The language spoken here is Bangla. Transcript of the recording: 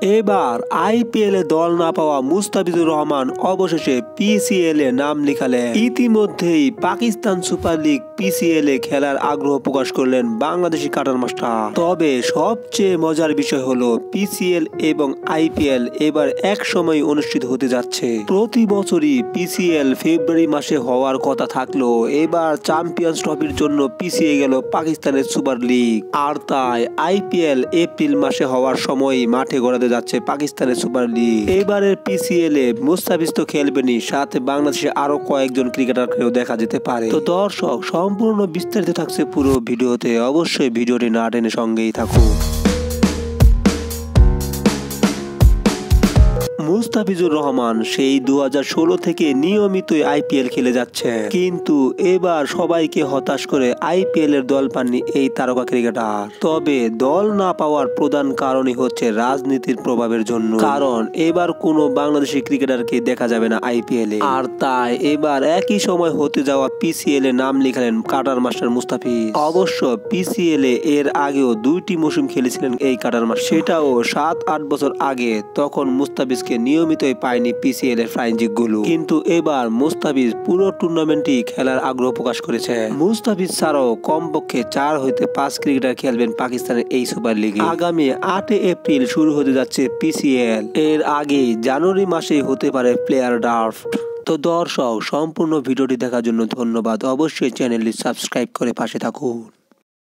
এবার আইপিএল এ দল না পাওয়া মুস্তাফিজুর রহমান অবশেষে পিসিএল এ নাম লিখালেন। ইতিমধ্যেই পাকিস্তান সুপার লিগ পিসিএল এ খেলার আগ্রহ প্রকাশ করলেন বাংলাদেশি কাটার মাস্টার। তবে সবচেয়ে মজার বিষয় হলো পিসিএল এবং আইপিএল এবার এক সময় অনুষ্ঠিত হতে যাচ্ছে। প্রতি বছরই পিসিএল ফেব্রুয়ারি মাসে হওয়ার কথা থাকলেও এবার চ্যাম্পিয়ন্স ট্রফির জন্য পিছিয়ে গেল পাকিস্তানের সুপার লিগ। আর তাই আইপিএল এপ্রিল মাসে হওয়ার সময় মাঠে গড়াতে যাচ্ছে পাকিস্তানের সুপার লিগ। এবারের পিসিএল এ মুস্তাফিজ তো খেলবেনই, সাথে বাংলাদেশে আরো কয়েকজন ক্রিকেটারকেও দেখা যেতে পারে। তো দর্শক, সম্পূর্ণ বিস্তারিত থাকছে পুরো ভিডিওতে, অবশ্যই ভিডিওটি না টেনে সঙ্গেই থাকুন। মুস্তাফিজুর রহমান সেই 2016 থেকে নিয়মিতই আইপিএল খেলে যাচ্ছে, কিন্তু এবার সবাইকে হতাশ করে আইপিএল এর দল পাননি এই তারকা ক্রিকেটার। তবে দল না পাওয়ার প্রধান কারণই হচ্ছে রাজনীতির প্রভাবের জন্য, কারণ এবার কোনো বাংলাদেশি ক্রিকেটারকে দেখা যাবে না আইপিএল এ। আর তাই এবার একই সময় হতে যাওয়া পিসিএল এ নাম লিখালেন কাটার মাস্টার মুস্তাফিজ। অবশ্য পিসিএল এ এর আগেও 2টি মৌসুম খেলেছিলেন এই কাটার মাস্টার, সেটাও 7-8 বছর আগে। তখন মুস্তাফিজকে নিয়মিতই পায়নি পিসিএল এর ফ্রাঞ্চাইজি গুলো, কিন্তু এবার মুস্তাফিজ পুরো টুর্নামেন্টই খেলার আগ্রহ প্রকাশ করেছে। মুস্তাফিজ ছাড়াও কমপক্ষে 4 হইতে 5 ক্রিকেটার খেলবেন পাকিস্তানের এই সুপার লিগে। আগামী 8 এপ্রিল শুরু হতে যাচ্ছে পিসিএল। এর আগে জানুয়ারি মাসে হতে পারে প্লেয়ার ড্রাফট। তো দর্শক, সম্পূর্ণ ভিডিওটি দেখার জন্য ধন্যবাদ। অবশ্যই চ্যানেলটি সাবস্ক্রাইব করে পাশে থাকুন।